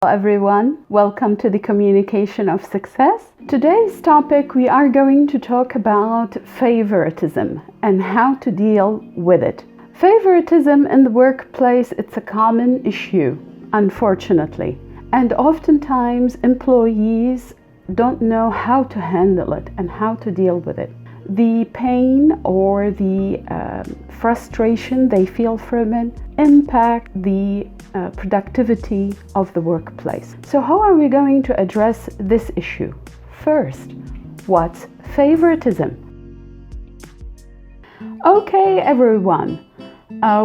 Hello everyone, welcome to the Communication of Success. Today's topic, we are going to talk about favoritism and how to deal with it. Favoritism in the workplace, it's a common issue, unfortunately, and oftentimes employees don't know how to handle it and how to deal with it. The pain or the frustration they feel from it impact the productivity of the workplace. So how are we going to address this issue? First, what's favoritism? Okay, everyone,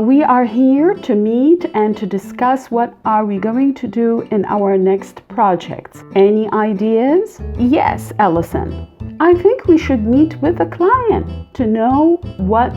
we are here to meet and to discuss what are we going to do in our next projects. Any ideas? Yes, Allison. I think we should meet with the client to know what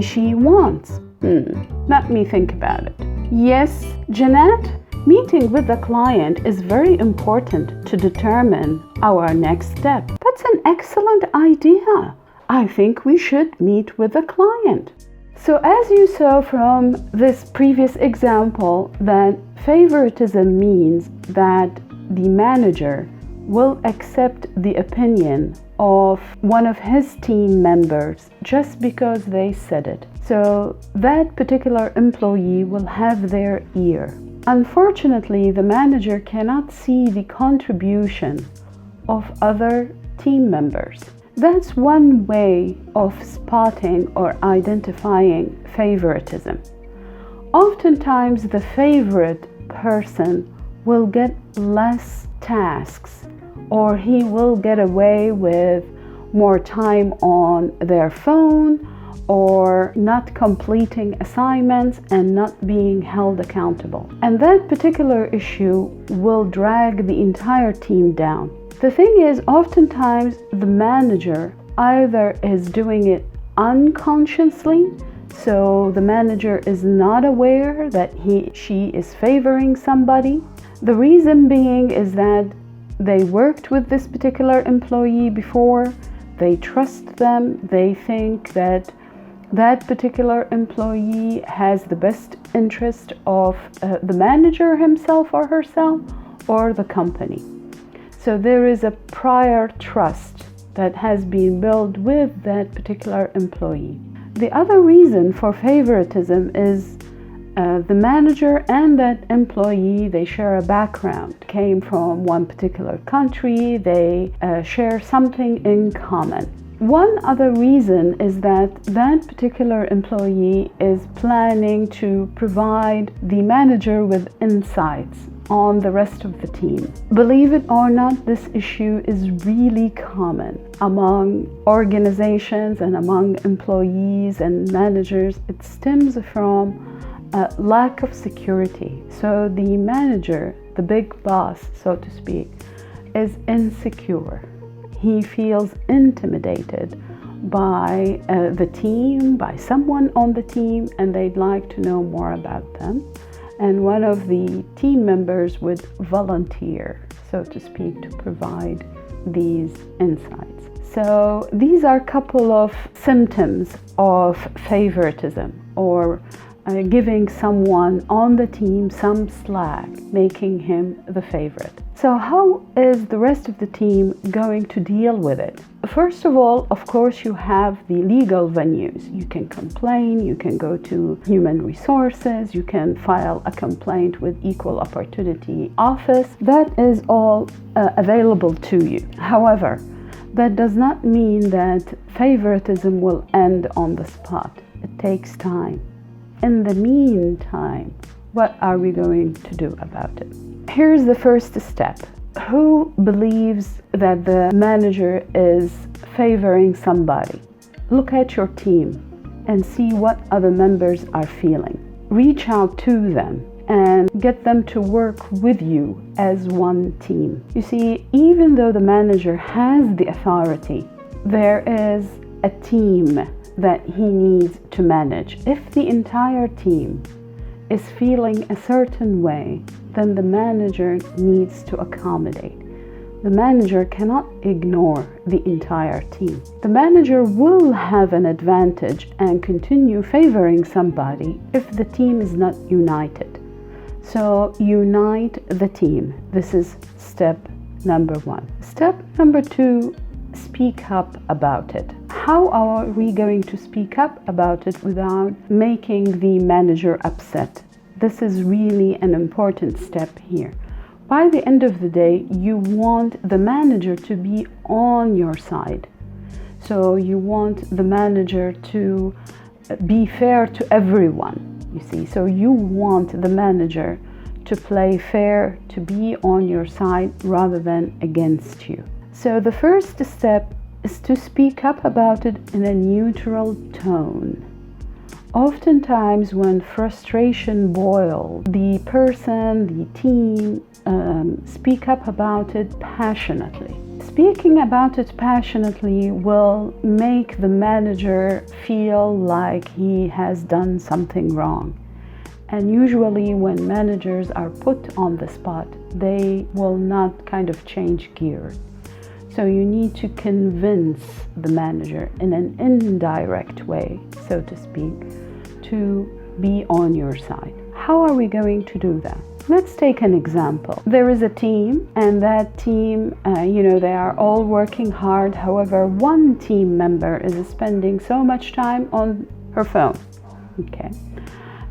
she wants. Let me think about it. Yes, Jeanette, meeting with the client is very important to determine our next step. That's an excellent idea. I think we should meet with the client. So as you saw from this previous example, that favoritism means that the manager will accept the opinion of one of his team members just because they said it. So that particular employee will have their ear. Unfortunately, the manager cannot see the contribution of other team members. That's one way of spotting or identifying favoritism. Oftentimes, the favorite person will get less tasks, or he will get away with more time on their phone, or not completing assignments and not being held accountable. And that particular issue will drag the entire team down. The thing is, oftentimes the manager either is doing it unconsciously, so the manager is not aware that she is favoring somebody. The reason being is that they worked with this particular employee before, they trust them, they think that that particular employee has the best interest of the manager himself or herself or the company. So there is a prior trust that has been built with that particular employee. The other reason for favoritism is the manager and that employee, they share a background, came from one particular country, they share something in common. One other reason is that that particular employee is planning to provide the manager with insights on the rest of the team. Believe it or not, this issue is really common among organizations and among employees and managers. It stems from a lack of security. So the manager, the big boss, so to speak, is insecure. He feels intimidated by the team, by someone on the team, and they'd like to know more about them. And one of the team members would volunteer, so to speak, to provide these insights. So these are a couple of symptoms of favoritism, or giving someone on the team some slack, making him the favorite. So how is the rest of the team going to deal with it? First of all, of course, you have the legal venues. You can complain, you can go to human resources, you can file a complaint with equal opportunity office. That is all available to you. However, that does not mean that favoritism will end on the spot. It takes time. In the meantime, what are we going to do about it? Here's the first step. Who believes that the manager is favoring somebody? Look at your team and see what other members are feeling. Reach out to them and get them to work with you as one team. You see, even though the manager has the authority, there is a team that he needs to manage. If the entire team is feeling a certain way, then the manager needs to accommodate. The manager cannot ignore the entire team. The manager will have an advantage and continue favoring somebody if the team is not united. So unite the team. This is step number 1. Step number 2, speak up about it. How are we going to speak up about it without making the manager upset? This is really an important step here. By the end of the day, you want the manager to be on your side. So you want the manager to be fair to everyone, you see. So you want the manager to play fair, to be on your side rather than against you. So the first step is to speak up about it in a neutral tone. Oftentimes when frustration boils, the person, the team, speak up about it passionately. Speaking about it passionately will make the manager feel like he has done something wrong. And usually when managers are put on the spot, they will not kind of change gears. So you need to convince the manager in an indirect way, so to speak, to be on your side. How are we going to do that? Let's take an example. There is a team, and that team, they are all working hard. However, one team member is spending so much time on her phone. Okay.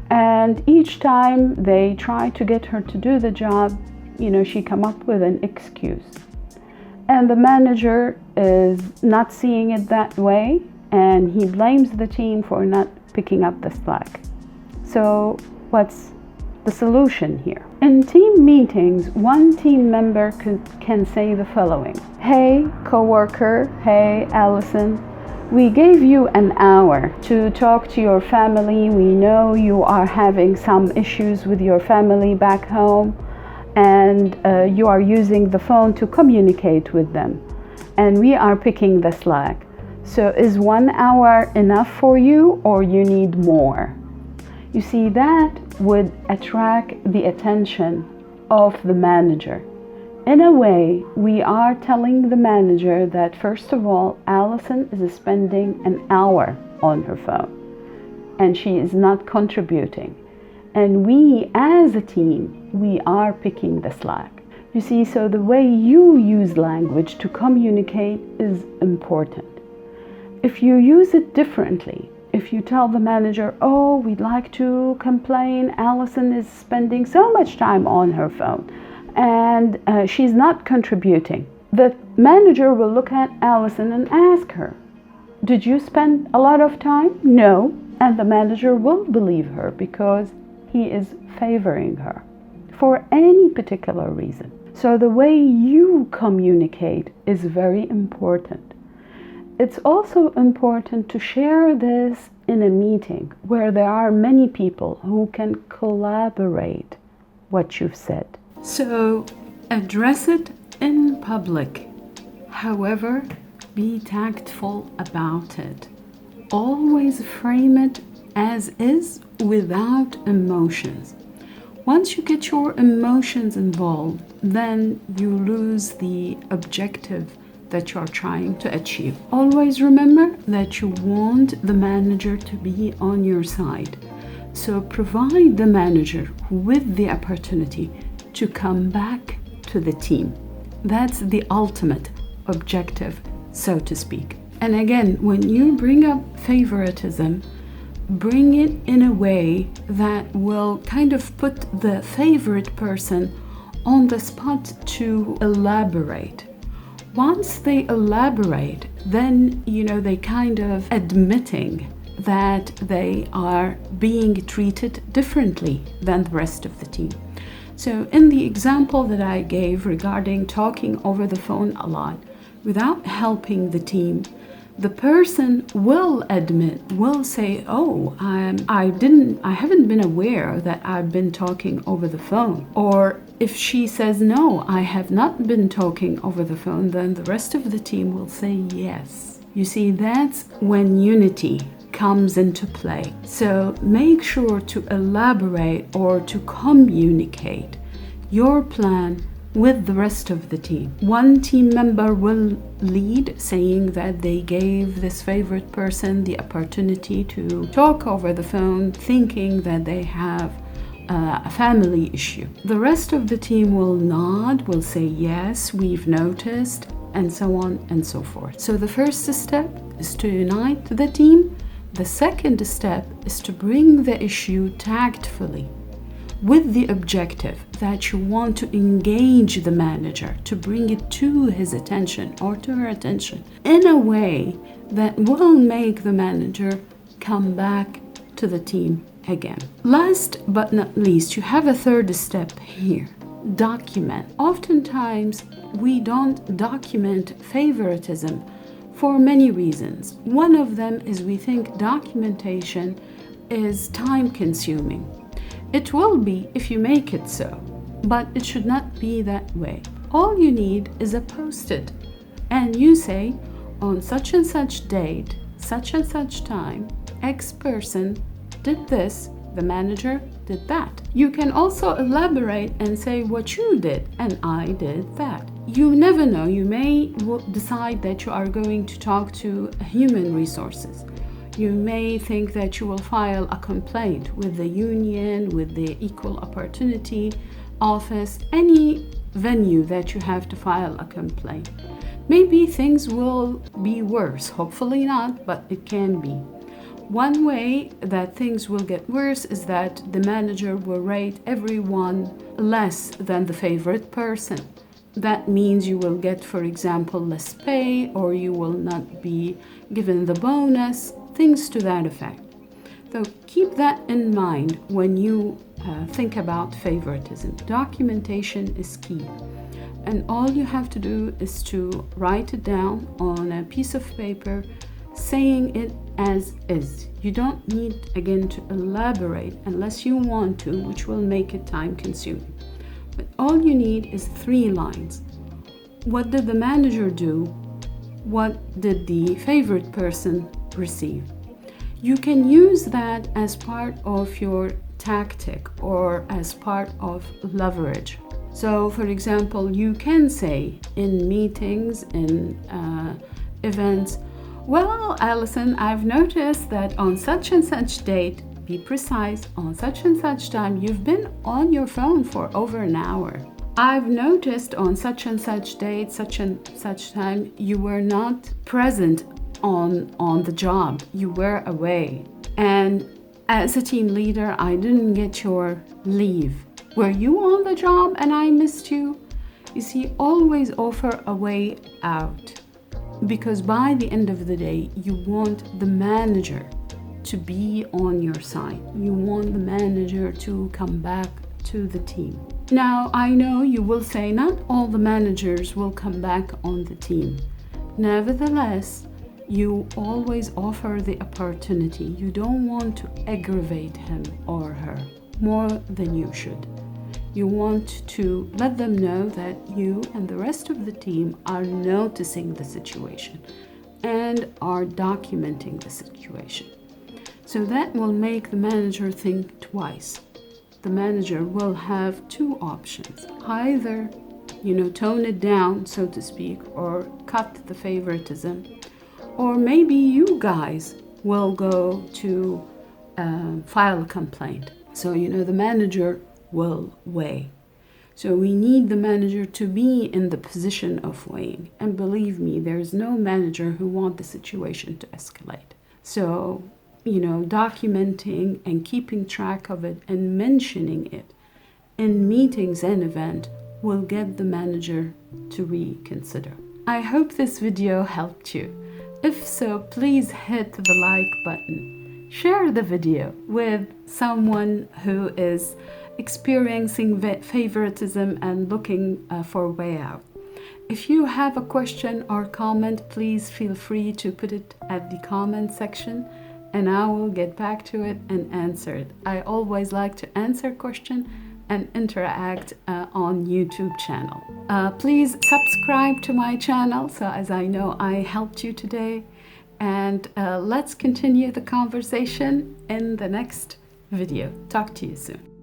And each time they try to get her to do the job, she come up with an excuse. And the manager is not seeing it that way, and he blames the team for not picking up the slack. So what's the solution here? In team meetings, one team member can say the following: "Hey, coworker, hey, Allison, we gave you an hour to talk to your family. We know you are having some issues with your family back home, and you are using the phone to communicate with them. And we are picking the slack. So is 1 hour enough for you, or you need more?" You see, that would attract the attention of the manager. In a way, we are telling the manager that, first of all, Allison is spending an hour on her phone, and she is not contributing. And we, as a team, we are picking the slack. You see, so the way you use language to communicate is important. If you use it differently, if you tell the manager, "Oh, we'd like to complain, Allison is spending so much time on her phone, and she's not contributing," the manager will look at Allison and ask her, "Did you spend a lot of time?" "No." And the manager will believe her because he is favoring her for any particular reason. So the way you communicate is very important. It's also important to share this in a meeting where there are many people who can collaborate what you've said. So address it in public. However, be tactful about it. Always frame it as is without emotions. Once you get your emotions involved, then you lose the objective that you're trying to achieve. Always remember that you want the manager to be on your side. So provide the manager with the opportunity to come back to the team. That's the ultimate objective, so to speak. And again, when you bring up favoritism, bring it in a way that will kind of put the favorite person on the spot to elaborate. Once they elaborate, then, they kind of admitting that they are being treated differently than the rest of the team. So in the example that I gave regarding talking over the phone a lot without helping the team, the person will say, "Oh, I haven't been aware that I've been talking over the phone." Or if she says, "No, I have not been talking over the phone," then the rest of the team will say yes. You see, that's when unity comes into play. So make sure to elaborate or to communicate your plan with the rest of the team. One team member will lead, saying that they gave this favorite person the opportunity to talk over the phone, thinking that they have a family issue. The rest of the team will nod, will say, yes, we've noticed, and so on and so forth. So the first step is to unite the team. The second step is to bring the issue tactfully, with the objective that you want to engage the manager, to bring it to his attention or to her attention in a way that will make the manager come back to the team again. Last but not least, you have a third step here. Document. Oftentimes, we don't document favoritism for many reasons. One of them is we think documentation is time-consuming. It will be if you make it so, but it should not be that way. All you need is a post-it, and you say, on such and such date, such and such time, X person did this, the manager did that. You can also elaborate and say what you did, and I did that. You never know, you may decide that you are going to talk to human resources. You may think that you will file a complaint with the union, with the equal opportunity office, any venue that you have to file a complaint. Maybe things will be worse, hopefully not, but it can be. One way that things will get worse is that the manager will rate everyone less than the favorite person. That means you will get, for example, less pay, or you will not be given the bonus, things to that effect. So keep that in mind when you think about favoritism. Documentation is key. And all you have to do is to write it down on a piece of paper, saying it as is. You don't need, again, to elaborate unless you want to, which will make it time-consuming. But all you need is 3 lines. What did the manager do? What did the favorite person receive? You can use that as part of your tactic or as part of leverage. So, for example, you can say in meetings, in events, well, Alison, I've noticed that on such and such date, be precise, on such and such time, you've been on your phone for over an hour. I've noticed on such and such date, such and such time, you were not present on the job. You were away. And as a team leader, I didn't get your leave. Were you on the job and I missed you? You see, always offer a way out. Because by the end of the day, you want the manager to be on your side. You want the manager to come back to the team. Now, I know you will say not all the managers will come back on the team. Nevertheless, you always offer the opportunity. You don't want to aggravate him or her more than you should. You want to let them know that you and the rest of the team are noticing the situation and are documenting the situation. So that will make the manager think twice. The manager will have 2 options. Either, tone it down, so to speak, or cut the favoritism. Or maybe you guys will go to file a complaint. So, the manager will weigh. So we need the manager to be in the position of weighing. And believe me, there is no manager who wants the situation to escalate. So, documenting and keeping track of it and mentioning it in meetings and events will get the manager to reconsider. I hope this video helped you. If so, please hit the like button. Share the video with someone who is experiencing favoritism and looking for a way out. If you have a question or comment, please feel free to put it at the comment section and I will get back to it and answer it. I always like to answer questions and interact on YouTube channel. Please subscribe to my channel so as I know I helped you today. And let's continue the conversation in the next video. Talk to you soon.